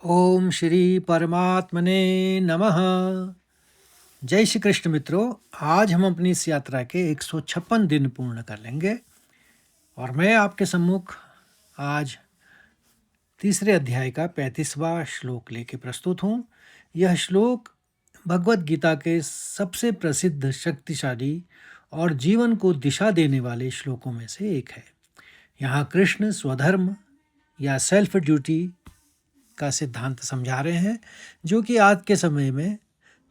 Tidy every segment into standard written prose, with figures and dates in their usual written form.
ओम श्री परमात्मने नमः। जय श्री कृष्ण मित्रों, आज हम अपनी इस यात्रा के 156 दिन पूर्ण कर लेंगे और मैं आपके सम्मुख आज तीसरे अध्याय का 35वां श्लोक लेके प्रस्तुत हूँ। यह श्लोक भगवत गीता के सबसे प्रसिद्ध, शक्तिशाली और जीवन को दिशा देने वाले श्लोकों में से एक है। यहाँ कृष्ण स्वधर्म या सेल्फ ड्यूटी का सिद्धांत समझा रहे हैं, जो कि आज के समय में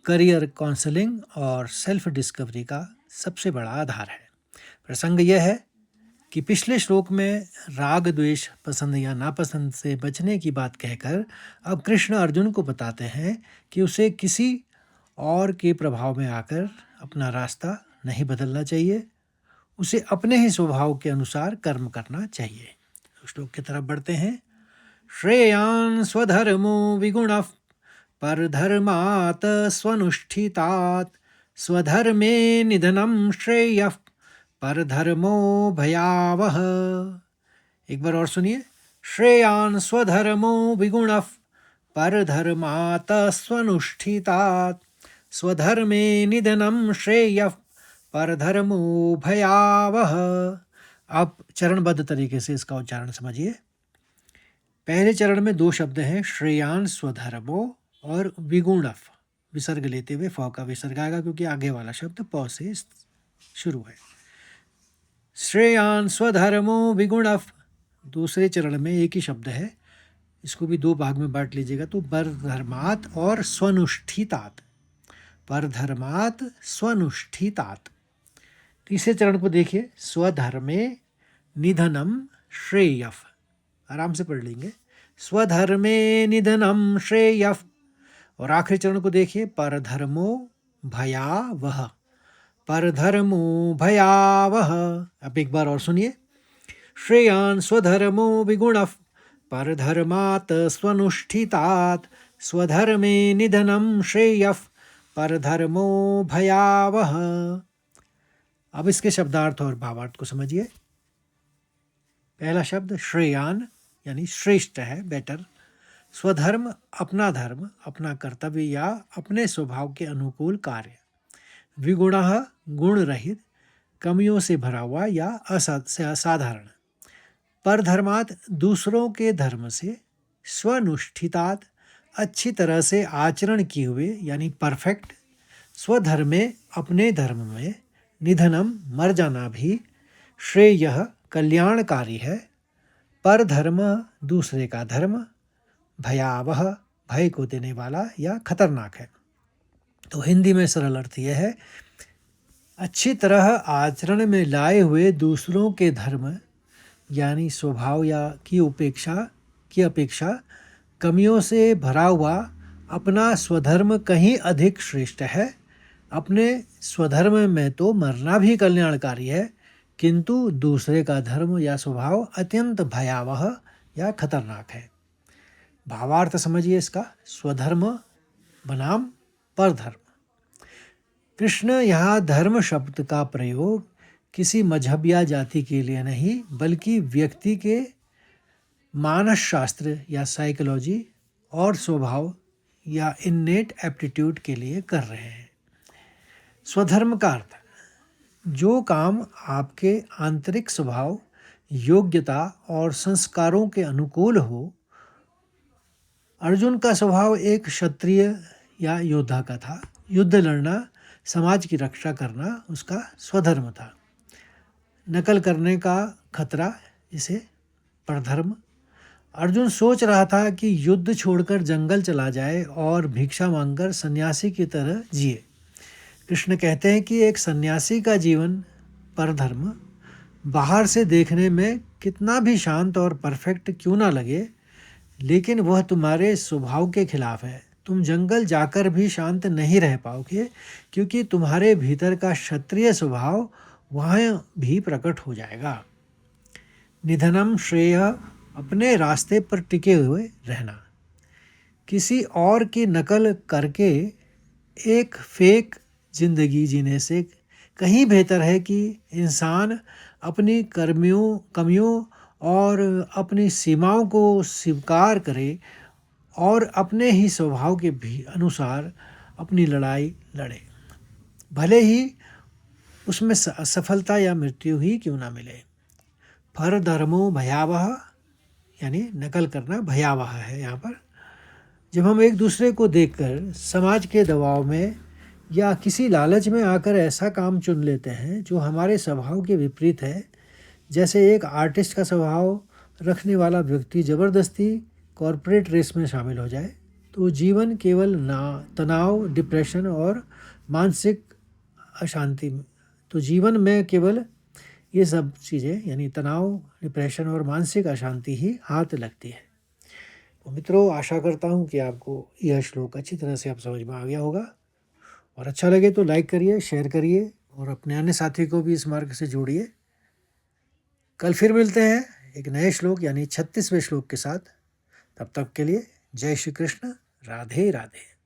करियर काउंसलिंग और सेल्फ डिस्कवरी का सबसे बड़ा आधार है। प्रसंग यह है कि पिछले श्लोक में राग द्वेष, पसंद या नापसंद से बचने की बात कहकर अब कृष्ण अर्जुन को बताते हैं कि उसे किसी और के प्रभाव में आकर अपना रास्ता नहीं बदलना चाहिए, उसे अपने ही स्वभाव के अनुसार कर्म करना चाहिए। श्लोक की तरफ बढ़ते हैं। श्रेयान् स्वधर्मो विगुणः परधर्मात् स्वनुष्ठितात् स्वधर्मे निधनं श्रेयः परधर्मो भयावह। एक बार और सुनिए। श्रेयान् स्वधर्मो विगुणः परधर्मात् स्वनुष्ठितात् स्वधर्मे निधनं श्रेयः परधर्मो भयावह। अब चरणबद्ध तरीके से इसका उच्चारण समझिए। पहले चरण में दो शब्द हैं, श्रेयान स्वधर्मो और विगुणफ। विसर्ग लेते हुए फ का विसर्ग आएगा क्योंकि आगे वाला शब्द प से शुरू है। श्रेयान स्वधर्मो विगुणफ। दूसरे चरण में एक ही शब्द है, इसको भी दो भाग में बांट लीजिएगा तो परधर्मात् और स्वनुष्ठितात्। परधर्मात् स्वनुष्ठितात्। तीसरे चरण को देखिए। स्वधर्मे निधनम श्रेयः। आराम से पढ़ लेंगे। स्वधर्मे निधनम श्रेयः। और आखिरी चरण को देखिए। परधर्मो भयावह। परधर्मो भयावह। अब एक बार और सुनिए। श्रेयान् स्वधर्मो विगुणः परधर्मात् स्वनुष्ठितात् स्वधर्मे निधनं श्रेयः परधर्मो भयावह। अब इसके शब्दार्थ और भावार्थ को समझिए। पहला शब्द श्रेयान यानी श्रेष्ठ है, बेटर। स्वधर्म अपना धर्म, अपना कर्तव्य या अपने स्वभाव के अनुकूल कार्य। विगुणः गुण रहित, कमियों से भरा हुआ या असाधारण। परधर्मात् दूसरों के धर्म से। स्वनुष्ठितात् अच्छी तरह से आचरण किए हुए यानी परफेक्ट। स्वधर्मे अपने धर्म में। निधनम मर जाना भी। श्रेयः कल्याणकारी है। परधर्म दूसरे का धर्म। भयावह भय को देने वाला या खतरनाक है। तो हिंदी में सरल अर्थ यह है, अच्छी तरह आचरण में लाए हुए दूसरों के धर्म यानी स्वभाव या की अपेक्षा कमियों से भरा हुआ अपना स्वधर्म कहीं अधिक श्रेष्ठ है। अपने स्वधर्म में तो मरना भी कल्याणकारी है, किंतु दूसरे का धर्म या स्वभाव अत्यंत भयावह या खतरनाक है। भावार्थ समझिए इसका। स्वधर्म बनाम परधर्म। कृष्ण यहाँ धर्म शब्द का प्रयोग किसी मजहब या जाति के लिए नहीं, बल्कि व्यक्ति के मानस शास्त्र या साइकोलॉजी और स्वभाव या इन्नेट एप्टीट्यूड के लिए कर रहे हैं। स्वधर्म का अर्थ जो काम आपके आंतरिक स्वभाव, योग्यता और संस्कारों के अनुकूल हो। अर्जुन का स्वभाव एक क्षत्रिय या योद्धा का था। युद्ध लड़ना, समाज की रक्षा करना उसका स्वधर्म था। नकल करने का खतरा, इसे परधर्म। अर्जुन सोच रहा था कि युद्ध छोड़कर जंगल चला जाए और भिक्षा मांगकर सन्यासी की तरह जिए। कृष्ण कहते हैं कि एक सन्यासी का जीवन परधर्म बाहर से देखने में कितना भी शांत और परफेक्ट क्यों ना लगे, लेकिन वह तुम्हारे स्वभाव के खिलाफ है। तुम जंगल जाकर भी शांत नहीं रह पाओगे, क्योंकि तुम्हारे भीतर का क्षत्रिय स्वभाव वहाँ भी प्रकट हो जाएगा। निधनम श्रेय अपने रास्ते पर टिके हुए रहना। किसी और की नकल करके एक फेक जिंदगी जीने से कहीं बेहतर है कि इंसान अपनी कमियों और अपनी सीमाओं को स्वीकार करे और अपने ही स्वभाव के भी अनुसार अपनी लड़ाई लड़े, भले ही उसमें सफलता या मृत्यु ही क्यों ना मिले। परधर्मो भयावह, यानी नकल करना भयावह है यहाँ पर। जब हम एक दूसरे को देखकर समाज के दबाव में या किसी लालच में आकर ऐसा काम चुन लेते हैं जो हमारे स्वभाव के विपरीत है, जैसे एक आर्टिस्ट का स्वभाव रखने वाला व्यक्ति ज़बरदस्ती कॉरपोरेट रेस में शामिल हो जाए, तो जीवन केवल तनाव, डिप्रेशन और मानसिक अशांति, तो जीवन में केवल ये सब चीज़ें यानी तनाव, डिप्रेशन और मानसिक अशांति ही हाथ लगती है। तो मित्रों, आशा करता हूँ कि आपको यह श्लोक अच्छी तरह से आप समझ में आ गया होगा, और अच्छा लगे तो लाइक करिए, शेयर करिए और अपने अन्य साथी को भी इस मार्ग से जोड़िए। कल फिर मिलते हैं एक नए श्लोक यानी 36वें श्लोक के साथ। तब तक के लिए जय श्री कृष्ण, राधे राधे।